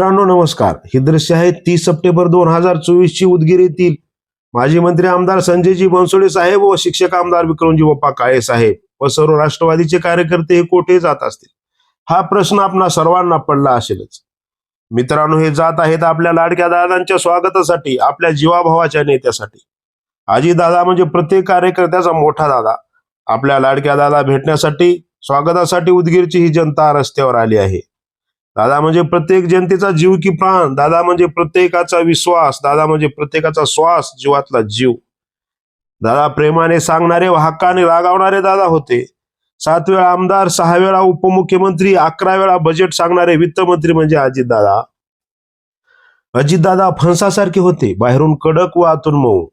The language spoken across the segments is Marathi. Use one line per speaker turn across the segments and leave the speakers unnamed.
मित्रांनो नमस्कार. ही दृश्य आहे 30 सप्टेंबर 2024 ची उदगीर येथील माजी मंत्री आमदार संजयजी बनसोडे साहेब व शिक्षक आमदार विक्रमजी बाप्पा काळे साहेब व सर्व राष्ट्रवादीचे कार्यकर्ते हे कोठे जात असतील, हा प्रश्न आपणा सर्वांना पडला असेलच. मित्रांनो, हे जात आहेत आपल्या लाडक्या दादांच्या स्वागतासाठी, आपल्या जीवाभावाच्या नेत्यासाठी. आजी दादा म्हणजे प्रत्येक कार्यकर्त्याचा मोठा दादा. आपल्या लाडक्या दादा भेटण्यासाठी, स्वागतासाठी उदगीरची ही जनता रस्त्यावर आली आहे. दादा म्हणजे प्रत्येक जनतेचा जीव की प्राण, दादा म्हणजे प्रत्येकाचा विश्वास, दादा म्हणजे प्रत्येकाचा श्वास, जीवातला जीव. दादा प्रेमाने सांगणारे व हक्काने रागावणारे दादा होते. 7 वेळा आमदार, 6 वेळा उपमुख्यमंत्री, 11 वेळा बजेट सांगणारे वित्तमंत्री म्हणजे अजितदादा. अजितदादा फणसासारखे होते, बाहेरून कडक व आतून मऊ.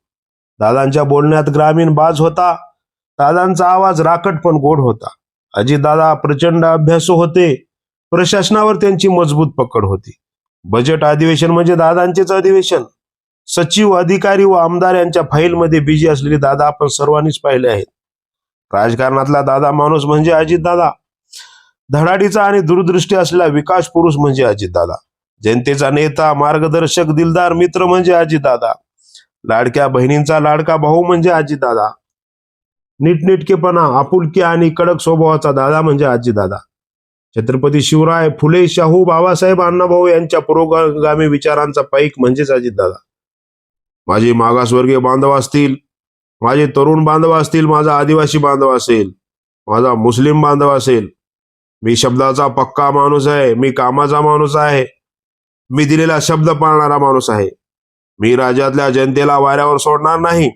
दादांच्या बोलण्यात ग्रामीण बाज होता, दादांचा आवाज राकट पण गोड होता. अजितदादा प्रचंड अभ्यासू होते, प्रशासनावर त्यांची मजबूत पकड होती. बजेट अधिवेशन म्हणजे दादांचेच अधिवेशन. सचिव, अधिकारी व आमदार यांच्या फाईलमध्ये बिजी असलेले दादा आपण सर्वांनीच पाहिले आहेत. राजकारणातला दादा माणूस म्हणजे अजितदादा. धडाडीचा आणि दूरदृष्टी असलेला विकास पुरुष म्हणजे अजितदादा. जनतेचा नेता, मार्गदर्शक, दिलदार मित्र म्हणजे अजितदादा. लाडक्या बहिणींचा लाडका भाऊ म्हणजे अजितदादा. नीटनेटकेपणा, आपुलकी आणि कडक स्वभावाचा दादा म्हणजे अजितदादा. छत्रपती शिवराय, फुले, शाहू, बाबासाहेब, अण्णाभाऊ यांच्या पुरोगामी विचारांचा पाईक म्हणजेच अजितदादा. माझे मागासवर्गीय बांधव असतील, माझे तरुण बांधव असतील, माझा आदिवासी बांधव असेल, माझा मुस्लिम बांधव असेल, मी शब्दाचा पक्का माणूस आहे, मी कामाचा माणूस आहे, मी दिलेला शब्द पाळणारा माणूस आहे. मी राज्यातल्या जनतेला वाऱ्यावर सोडणार नाही,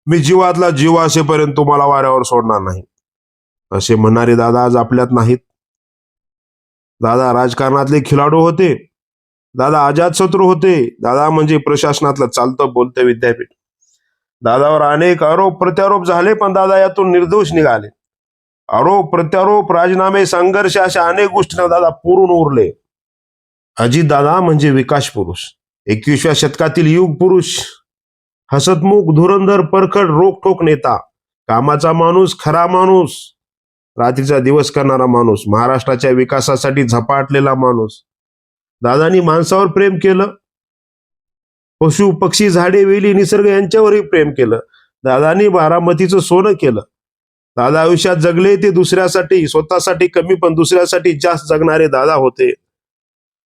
मी जीवातला जीव असेपर्यंत तुम्हाला वाऱ्यावर सोडणार नाही, असे म्हणणारे दादा आज आपल्यात नाहीत. दादा राजकारणातले खिलाडू होते, दादा अजातशत्रू होते. दादा म्हणजे प्रशासनातलं चालतं बोलतं विद्यापीठ. दादावर अनेक आरोप प्रत्यारोप झाले, पण दादा यातून निर्दोष निघाले. आरोप प्रत्यारोप, राजीनामे, संघर्ष अशा अनेक गोष्टींना दादा पुरून उरले. अजितदादा म्हणजे विकास पुरुष, 21व्या शतकातील युग पुरुष, हसतमुख, धुरंधर, परखड, रोखठोक नेता, कामाचा माणूस, खरा माणूस, रात्रीचा दिवस करणारा माणूस, महाराष्ट्राच्या विकासासाठी झपाटलेला माणूस. दादांनी माणसावर प्रेम केलं, पशु पक्षी, झाडे, वेली, निसर्ग यांच्यावरही प्रेम केलं. दादांनी बारामतीचं सोनं केलं. दादा आयुष्यात जगले ते दुसऱ्यासाठी, स्वतःसाठी कमी पण दुसऱ्यासाठी जास्त जगणारे दादा होते.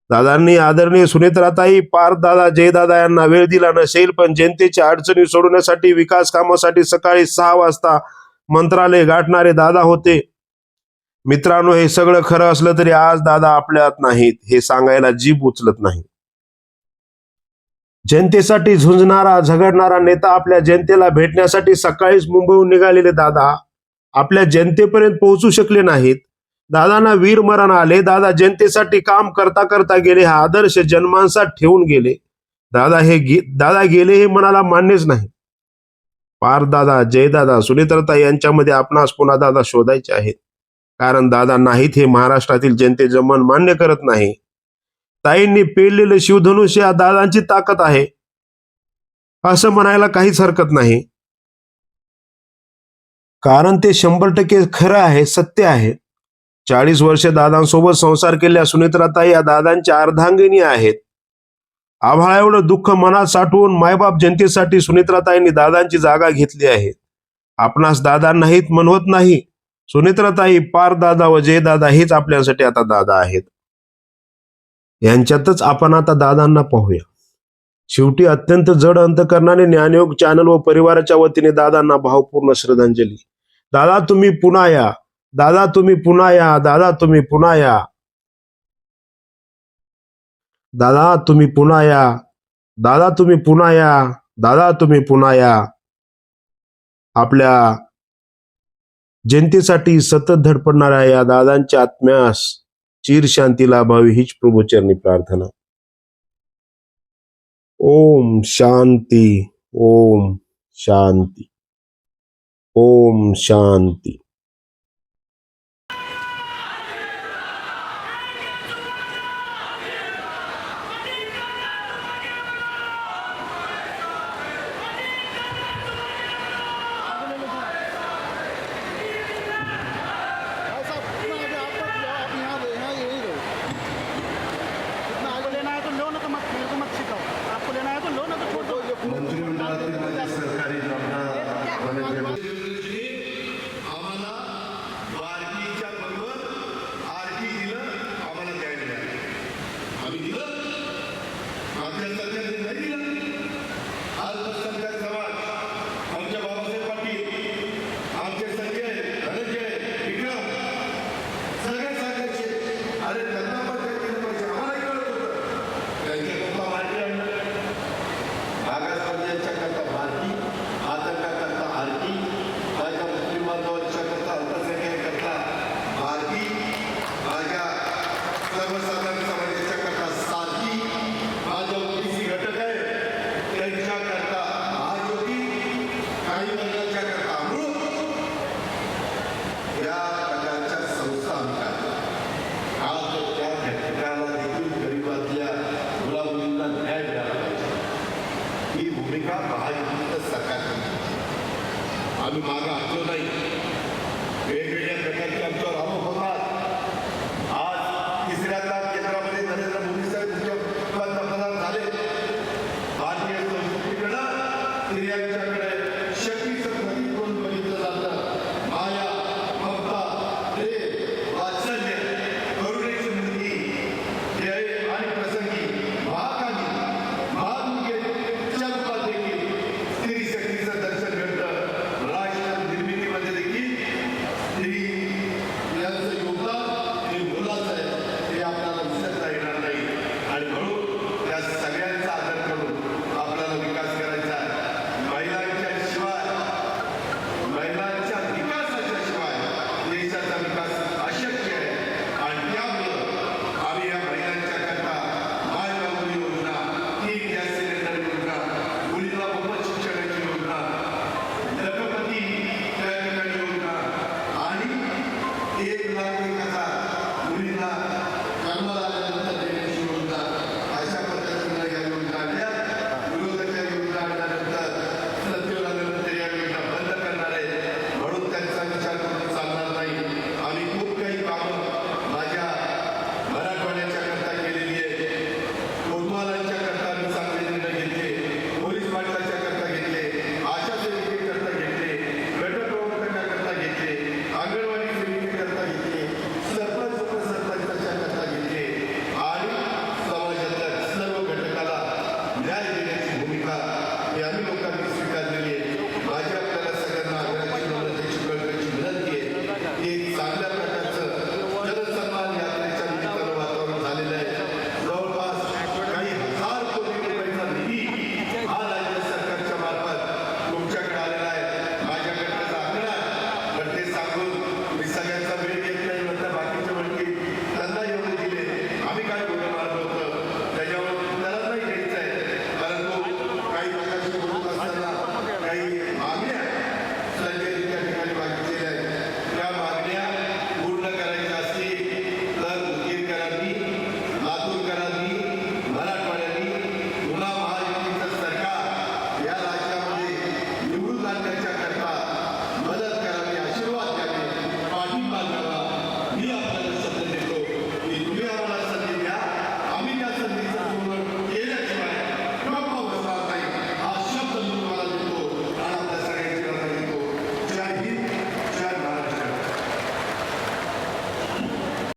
दादांनी आदरणीय सुनेत्राताई, पार्थ दादा, जयदादा यांना वेळ दिला नसेल, पण जनतेच्या अडचणी सोडवण्यासाठी, विकास कामासाठी सकाळी 6 वाजता मंत्रालय गाठणारे दादा होते. मित्रांनो, हे सगळं खरं असलं तरी आज दादा आपल्यात नाहीत, हे सांगायला जीभ उचलत नाही. जनतेसाठी झुंजणारा, झगडणारा नेता आपल्या जनतेला भेटण्यासाठी सकाळीच मुंबईहून निघालेले दादा आपल्या जनतेपर्यंत पोहोचू शकले नाहीत. दादांना वीर मरण आले. दादा जनतेसाठी काम करता करता गेले, हा आदर्श जनमानसात ठेवून गेले. दादा गेले हे मनाला मान्यच नाही. पार्थ दादा, जयदादा, सुनेत्रताई यांच्यामध्ये आपणास पुन्हा दादा शोधायचे आहेत, कारण दादा नाहीत हे महाराष्ट्रातील जनतेचं मन मान्य करत नाही. ताईंनी पेरलेलं शिवधनुष्य या दादांची ताकद आहे असं म्हणायला काहीच हरकत नाही, कारण ते 100% खरं आहे, सत्य आहे. 40 वर्ष दादांसोबत संसार केलेल्या सुनेत्राताई या दादांच्या अर्धांगिनी आहेत. आभाळा एवढं दुःख मनात साठवून मायबाप जनतेसाठी सुनेत्राताईंनी दादांची जागा घेतली आहे. आपणास दादा नाहीत म्हणवत नाही. सुनेत्राताई, पार्थ दादा व जयदादा हेच आपल्यासाठी आता दादा आहेत. यांच्यातच आपण आता दादांना पाहूया. शेवटी अत्यंत जड अंतकरणाने ज्ञानयोग चॅनल व परिवाराच्या वतीने दादांना भावपूर्ण श्रद्धांजली. दादा तुम्ही पुन्हा या, दादा तुम्ही पुन्हा या, दादा तुम्ही पुन्हा या, दादा तुम्ही पुन्हा या, दादा तुम्ही पुन्हा या, दादा तुम्ही पुन्हा या. आपल्या जनतेसाठी सतत धडपडणाऱ्या या दादांच्या आत्म्यास चिर शांती लाभावी हीच प्रभूचरणी प्रार्थना. ओम शांती, ओम शांती, ओम शांती.
आम्ही मागं हटलो नाही. वेगवेगळ्या प्रकारचे आमच्यावर